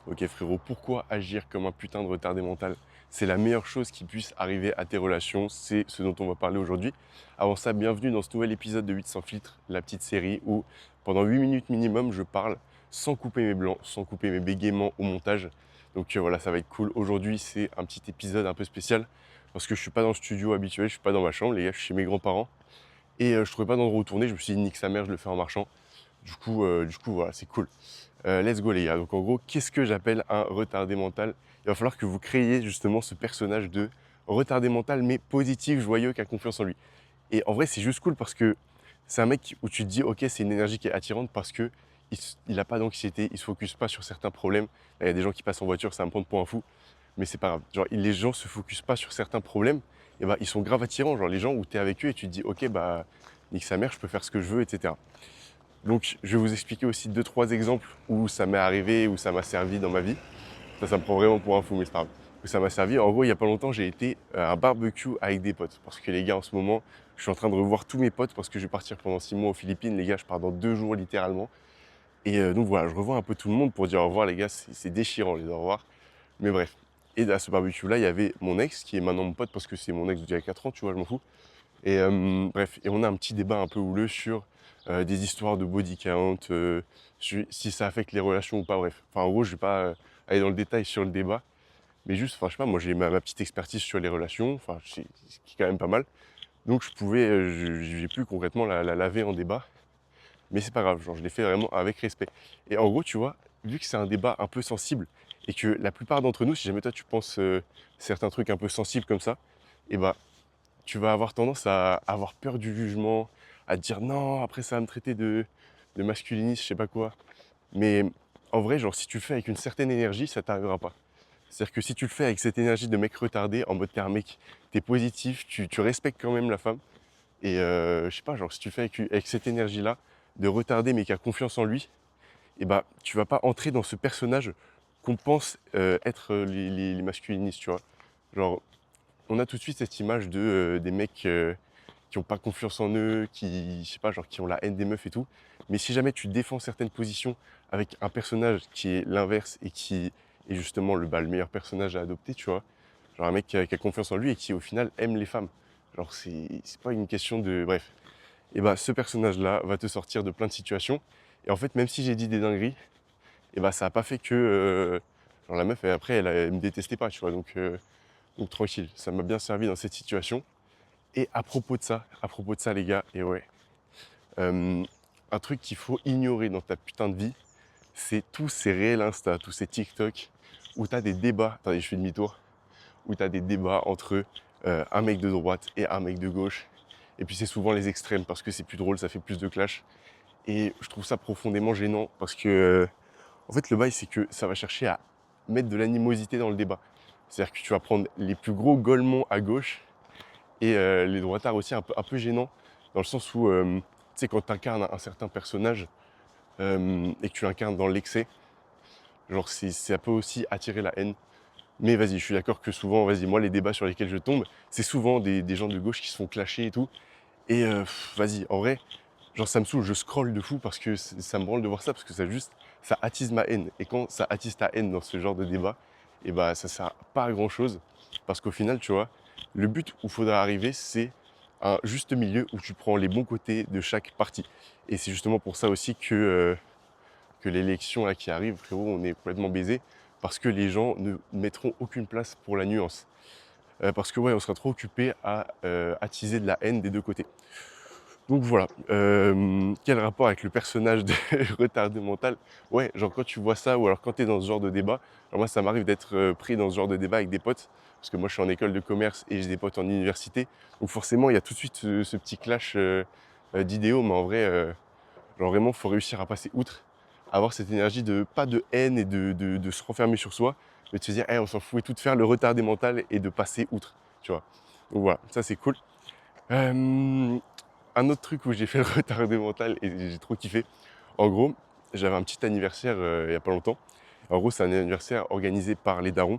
Ok frérot, pourquoi agir comme un putain de retardé mental? C'est la meilleure chose qui puisse arriver à tes relations, c'est ce dont on va parler aujourd'hui. Avant ça, bienvenue dans ce nouvel épisode de 8 sans filtre, la petite série où pendant 8 minutes minimum, je parle sans couper mes blancs, sans couper mes bégaiements au montage. Donc voilà, ça va être cool. Aujourd'hui, c'est un petit épisode un peu spécial parce que je suis pas dans le studio habituel, je suis pas dans ma chambre, les gars, je suis chez mes grands-parents. Et je trouvais pas d'endroit où tourner, je me suis dit nique sa mère, je le fais en marchant. Du coup voilà, c'est cool. Let's go les gars. Donc en gros, qu'est-ce que j'appelle un retardé mental? Il va falloir que vous créiez justement ce personnage de retardé mental, mais positif, joyeux, qui a confiance en lui. Et en vrai, c'est juste cool parce que c'est un mec où tu te dis, ok, c'est une énergie qui est attirante parce que il a pas d'anxiété, il se focus pas sur certains problèmes. Là, il y a des gens qui passent en voiture, ça va me prendre pour un fou, mais c'est pas grave. Genre, les gens se focusent pas sur certains problèmes, et bah, ils sont grave attirants. Genre, les gens où tu es avec eux et tu te dis, ok, bah, nique sa mère, je peux faire ce que je veux, etc. Donc, je vais vous expliquer aussi deux, trois exemples où ça m'est arrivé, où ça m'a servi dans ma vie. Ça me prend vraiment pour un fou, mais c'est pas grave. Où ça m'a servi. En gros, il y a pas longtemps, j'ai été à un barbecue avec des potes. Parce que les gars, en ce moment, je suis en train de revoir tous mes potes parce que je vais partir pendant 6 mois aux Philippines. Les gars, je pars dans 2 jours littéralement. Et donc voilà, je revois un peu tout le monde pour dire au revoir, les gars. C'est déchirant les au revoir. Mais bref. Et à ce barbecue-là, il y avait mon ex, qui est maintenant mon pote parce que c'est mon ex d'il y a 4 ans, tu vois, je m'en fous. Et bref, et on a un petit débat un peu houleux sur des histoires de body count, si ça affecte les relations ou pas, bref. Enfin, en gros, je vais pas aller dans le détail sur le débat, mais juste, enfin, je sais pas, moi j'ai ma petite expertise sur les relations, enfin, ce qui est quand même pas mal. Donc je pouvais, j'ai pu concrètement la laver en débat, mais c'est pas grave, genre je l'ai fait vraiment avec respect. Et en gros, tu vois, vu que c'est un débat un peu sensible, et que la plupart d'entre nous, si jamais toi tu penses certains trucs un peu sensibles comme ça, et bah tu vas avoir tendance à avoir peur du jugement, à te dire non, après ça va me traiter de masculiniste, je sais pas quoi. Mais en vrai, genre, si tu le fais avec une certaine énergie, ça t'arrivera pas. C'est-à-dire que si tu le fais avec cette énergie de mec retardé, en mode t'es un mec, t'es positif, tu respectes quand même la femme. Et je sais pas, genre, si tu le fais avec cette énergie-là, de retardé mais qui a confiance en lui, et bah, tu vas pas entrer dans ce personnage qu'on pense être les masculinistes, tu vois. Genre, on a tout de suite cette image des mecs qui ont pas confiance en eux, qui, je sais pas, genre qui ont la haine des meufs et tout. Mais si jamais tu défends certaines positions avec un personnage qui est l'inverse et qui est justement le meilleur personnage à adopter, tu vois, genre un mec qui a confiance en lui et qui au final aime les femmes. Genre c'est pas une question de... Bref. Et bah ce personnage-là va te sortir de plein de situations. Et en fait, même si j'ai dit des dingueries, et bah ça a pas fait que... genre la meuf, après, elle me détestait pas, tu vois. Donc tranquille, ça m'a bien servi dans cette situation. Et à propos de ça les gars, et ouais, euh, un truc qu'il faut ignorer dans ta putain de vie, c'est tous ces réels Insta, tous ces TikTok, où t'as des débats, attendez je fais demi-tour, où t'as des débats entre un mec de droite et un mec de gauche. Et puis c'est souvent les extrêmes parce que c'est plus drôle, ça fait plus de clash. Et je trouve ça profondément gênant parce que, en fait, le bail, c'est que ça va chercher à mettre de l'animosité dans le débat. C'est-à-dire que tu vas prendre les plus gros golemons à gauche et les droitards aussi un peu gênants, dans le sens où, tu sais, quand tu incarnes un certain personnage et que tu l'incarnes dans l'excès, genre ça peut aussi attirer la haine. Mais vas-y, je suis d'accord que souvent, vas-y, moi, les débats sur lesquels je tombe, c'est souvent des gens de gauche qui se font clasher et tout. Et vas-y, en vrai, genre ça me saoule, je scrolle de fou parce que ça me branle de voir ça, parce que ça attise ma haine. Et quand ça attise ta haine dans ce genre de débat, et bah ça sert pas à grand chose. Parce qu'au final, tu vois, le but où il faudra arriver, c'est un juste milieu où tu prends les bons côtés de chaque partie. Et c'est justement pour ça aussi que l'élection là qui arrive, frérot, on est complètement baisé. Parce que les gens ne mettront aucune place pour la nuance. Parce que ouais, on sera trop occupé à attiser de la haine des deux côtés. Donc voilà, quel rapport avec le personnage de retardé mental? Ouais, genre quand tu vois ça ou alors quand tu es dans ce genre de débat, genre moi ça m'arrive d'être pris dans ce genre de débat avec des potes, parce que moi je suis en école de commerce et j'ai des potes en université, donc forcément il y a tout de suite ce petit clash d'idéaux, mais en vrai, genre vraiment faut réussir à passer outre, avoir cette énergie de pas de haine et de se renfermer sur soi, mais de se dire, hey, on s'en fout et tout, de faire le retardé mental et de passer outre, tu vois. Donc voilà, ça c'est cool. Euh, un autre truc où j'ai fait le retardé mental et j'ai trop kiffé. En gros, j'avais un petit anniversaire il y a pas longtemps. En gros, c'est un anniversaire organisé par les darons.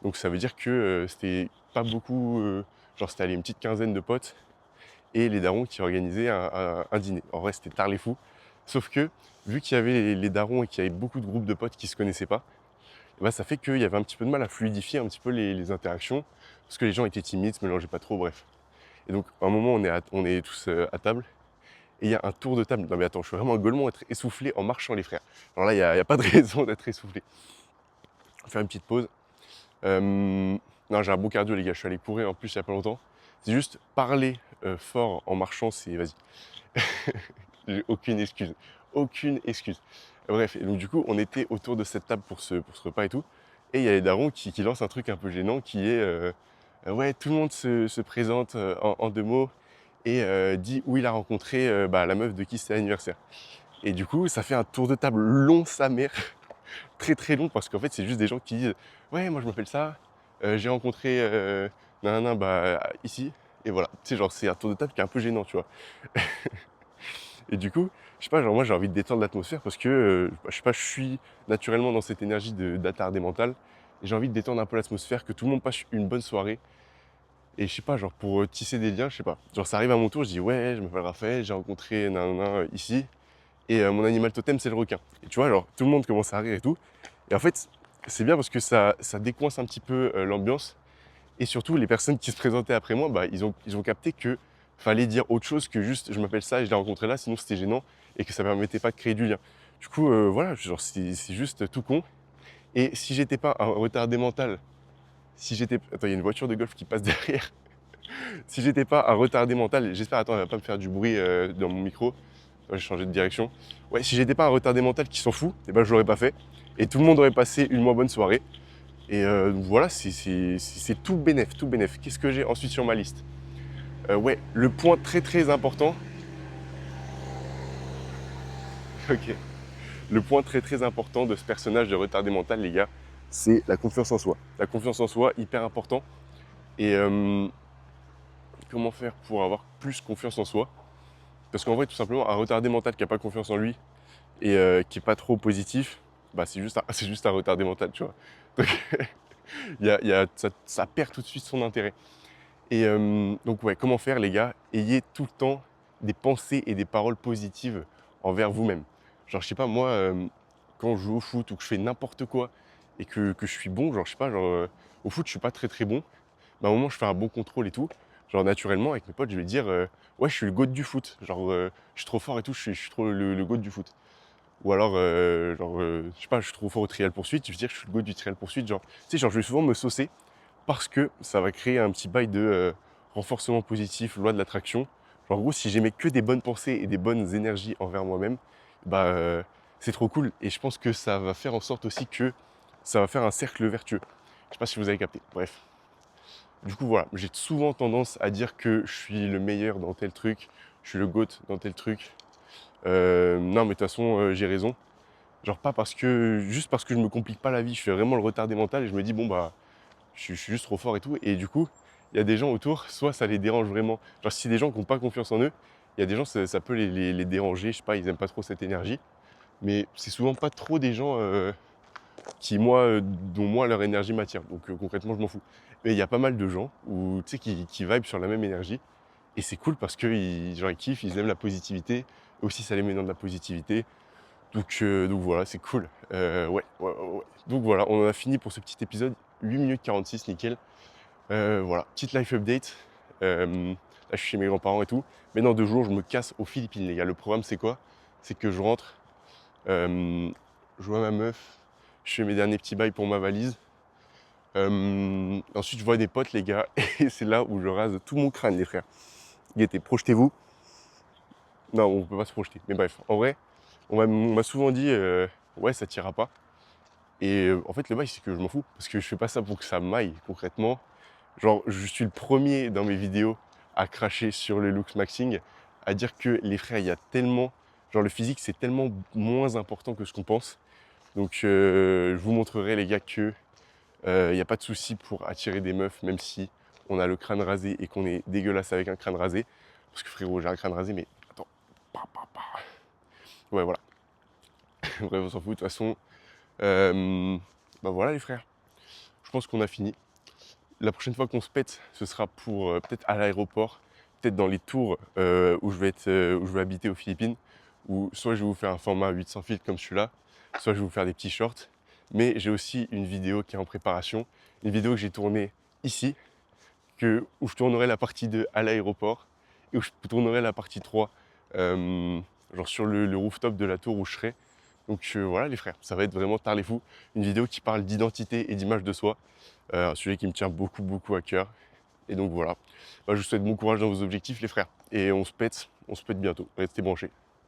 Donc ça veut dire que c'était pas beaucoup, genre c'était allez, une petite quinzaine de potes et les darons qui organisaient un dîner. En vrai, c'était tard les fous. Sauf que, vu qu'il y avait les darons et qu'il y avait beaucoup de groupes de potes qui se connaissaient pas, et bah, ça fait qu'il y avait un petit peu de mal à fluidifier un petit peu les interactions, parce que les gens étaient timides, se mélangeaient pas trop, bref. Et donc, à un moment, on est tous à table, et il y a un tour de table. Non mais attends, je suis vraiment un golemon, être essoufflé en marchant, les frères. Alors là, il y a pas de raison d'être essoufflé. On va faire une petite pause. Non, j'ai un bon cardio, les gars, je suis allé courir en plus il y a pas longtemps. C'est juste parler fort en marchant, c'est vas-y. J'ai aucune excuse. Aucune excuse. Bref, et donc du coup, on était autour de cette table pour ce repas et tout. Et il y a les darons qui lancent un truc un peu gênant qui est ouais, tout le monde se présente en deux mots et dit où il a rencontré bah, la meuf de qui c'est l'anniversaire. Et du coup, ça fait un tour de table long sa mère, très très long, parce qu'en fait, c'est juste des gens qui disent ouais, moi je m'appelle ça, j'ai rencontré nanana, bah, ici, et voilà. Tu sais, genre, c'est un tour de table qui est un peu gênant, tu vois. Et du coup, je sais pas, genre moi j'ai envie de détendre l'atmosphère parce que, je sais pas, je suis naturellement dans cette énergie d'attardé mental. Et j'ai envie de détendre un peu l'atmosphère, que tout le monde passe une bonne soirée. Et je sais pas, genre pour tisser des liens, je sais pas. Genre ça arrive à mon tour, je dis ouais, je m'appelle Raphaël, j'ai rencontré nanana ici. Et mon animal totem c'est le requin. Et tu vois, genre tout le monde commence à rire et tout. Et en fait, c'est bien parce que ça décoince un petit peu l'ambiance. Et surtout, les personnes qui se présentaient après moi, bah, ils ont capté que fallait dire autre chose que juste je m'appelle ça et je l'ai rencontré là, sinon c'était gênant et que ça ne permettait pas de créer du lien. Du coup, voilà, genre c'est juste tout con. Et si j'étais pas un retardé mental, si j'étais. Attends, il y a une voiture de golf qui passe derrière. Si j'étais pas un retardé mental, j'espère, attends, elle va pas me faire du bruit dans mon micro. J'ai changé de direction. Ouais, si j'étais pas un retardé mental qui s'en fout, et ben je l'aurais pas fait. Et tout le monde aurait passé une moins bonne soirée. Et donc voilà, c'est tout bénef, tout bénef. Qu'est-ce que j'ai ensuite sur ma liste? Ouais, le point très très important. Ok. Le point très très important de ce personnage de retardé mental, les gars, c'est la confiance en soi. La confiance en soi, hyper important. Et comment faire pour avoir plus confiance en soi? Parce qu'en vrai, tout simplement, un retardé mental qui n'a pas confiance en lui et qui n'est pas trop positif, bah c'est juste un retardé mental, tu vois. Donc, ça perd tout de suite son intérêt. Et donc ouais, comment faire, les gars? Ayez tout le temps des pensées et des paroles positives envers vous-même. Genre, je sais pas, moi, quand je joue au foot ou que je fais n'importe quoi et que je suis bon, genre, je sais pas, genre, au foot, je suis pas très très bon, mais à un moment, je fais un bon contrôle et tout. Genre, naturellement, avec mes potes, je vais dire, ouais, je suis le GOAT du foot. Genre, je suis trop fort et tout, je suis trop le GOAT du foot. Ou alors, je sais pas, je suis trop fort au trial poursuite, je vais dire que je suis le GOAT du trial poursuite. Genre, tu sais, genre, je vais souvent me saucer parce que ça va créer un petit bail de renforcement positif, loi de l'attraction. Genre, en gros, si j'aimais que des bonnes pensées et des bonnes énergies envers moi-même, bah, c'est trop cool. Et je pense que ça va faire en sorte aussi que ça va faire un cercle vertueux. Je sais pas si vous avez capté. Bref. Du coup, voilà, j'ai souvent tendance à dire que je suis le meilleur dans tel truc, je suis le GOAT dans tel truc. Non, mais de toute façon, j'ai raison. Genre pas parce que, juste parce que je me complique pas la vie, je fais vraiment le retardé mental et je me dis, bon, bah, je suis juste trop fort et tout. Et du coup, il y a des gens autour, soit ça les dérange vraiment. Genre, si des gens qui n'ont pas confiance en eux, il y a des gens, ça peut les déranger. Je sais pas, ils n'aiment pas trop cette énergie. Mais c'est souvent pas trop des gens qui, moi, dont moi, leur énergie m'attire. Donc, concrètement, je m'en fous. Mais il y a pas mal de gens où, tu sais, qui vibent sur la même énergie. Et c'est cool parce qu'ils genre, ils kiffent, ils aiment la positivité. Aussi, ça les met dans de la positivité. Donc voilà, c'est cool. Ouais. Donc voilà, on en a fini pour ce petit épisode. 8 minutes 46, nickel. Voilà, petite life update. Là, je suis chez mes grands-parents et tout. Mais dans 2 jours, je me casse aux Philippines, les gars. Le programme, c'est quoi? C'est que je rentre, je vois ma meuf, je fais mes derniers petits bails pour ma valise. Ensuite, je vois des potes, les gars. Et c'est là où je rase tout mon crâne, les frères. Guettez, projetez-vous. Non, on peut pas se projeter. Mais bref, en vrai, on m'a souvent dit ouais, ça t'ira pas. Et en fait, le bail, c'est que je m'en fous. Parce que je fais pas ça pour que ça m'aille concrètement. Genre, je suis le premier dans mes vidéos à cracher sur le looks maxing, à dire que les frères, il y a tellement. Genre, le physique, c'est tellement moins important que ce qu'on pense. Donc, je vous montrerai, les gars, que il n'y a pas de souci pour attirer des meufs, même si on a le crâne rasé et qu'on est dégueulasse avec un crâne rasé. Parce que frérot, j'ai un crâne rasé, mais attends. Ouais, voilà. Bref, on s'en fout. De toute façon, bah voilà, les frères. Je pense qu'on a fini. La prochaine fois qu'on se pète, ce sera pour peut-être à l'aéroport, peut-être dans les tours où je vais habiter aux Philippines, où soit je vais vous faire un format 800 filtres comme celui-là, soit je vais vous faire des petits shorts. mais j'ai aussi une vidéo qui est en préparation, une vidéo que j'ai tournée ici, où je tournerai la partie 2 à l'aéroport et où je tournerai la partie 3 genre sur le rooftop de la tour où je serai. Donc voilà les frères, ça va être vraiment Tard les Fous, une vidéo qui parle d'identité et d'image de soi, un sujet qui me tient beaucoup à cœur. Et donc voilà, bah, je vous souhaite bon courage dans vos objectifs les frères, et on se pète bientôt, restez branchés.